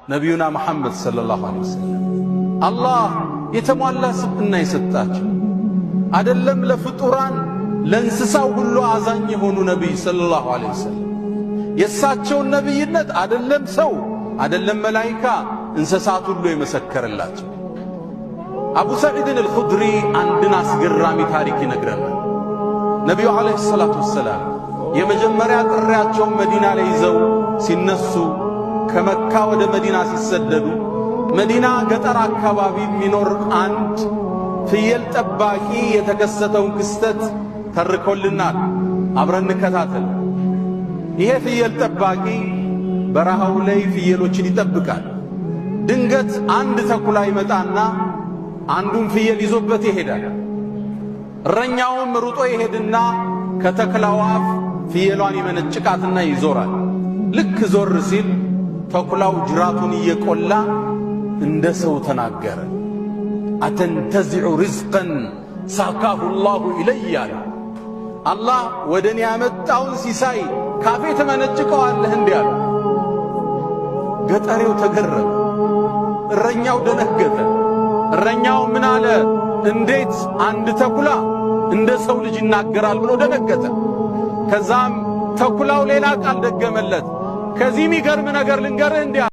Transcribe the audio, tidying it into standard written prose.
ነቢዩና መሐመድ ሰለላሁ ዐለይሂ ወሰለም አላህ የተሟላ ስብዕና የሰጣቸው አይደለም ለፍጡራን ለእንስሳው ሁሉ አዛኝ የሆኑ ነቢይ ሰለላሁ ዐለይሂ ወሰለም የእሳቸውን ነቢይነት አይደለም ሰው አይደለም መላኢካ እንስሳት ሁሉ የመሰከረላቸው። አቡ ሰዒድን አልኹድሪ አንድን አስገራሚ ታሪክ ይነግረናል። ነቢዩ ዐለይሂ ሰላቱ ወሰላም የመጀመሪያ ጥሪያቸውን መዲና ላይ ይዘው ሲነሱ ከመካ ወደ መዲና ሲሰደዱ መዲና ገጠር አካባቢ የሚኖር አንድ ፍየል ጠባቂ የተከሰተውን ክስተት ተርኮልናል። አብረን እንከታተል። ይሄ ፍየል ጠባቂ በረሃው ላይ ፍየሎችን ይጠብቃል። ድንገት አንድ ተኩላ ይመጣና አንዱን ፍየል ይዞበት ይሄዳል። እረኛውም ሩጦ ይሄድና ከተኩላው አፍ ፍየሏን ይመነጭቃትና ይዞራል። ልክ ዞር ሲል ተኩላው ጅራቱን እየቆላ እንደ ሰው ተናገረ። አተንተዚዑ ሪዝቀን ሳካሁ ላሁ ኢለይ አለ። አላህ ወደ እኔ ያመጣውን ሲሳይ ካፌ ተመነጭቀዋለህ እንዲህ አለ። ገጠሬው ተገረመ፣ እረኛው ደነገጠ። እረኛው ምን አለ? እንዴት አንድ ተኩላ እንደ ሰው ልጅ ይናገራል ብሎ ደነገጠ። ከዛም ተኩላው ሌላ ቃል ደገመለት። ከዚህ የሚገርም ነገር ልንገርህ እንዲህ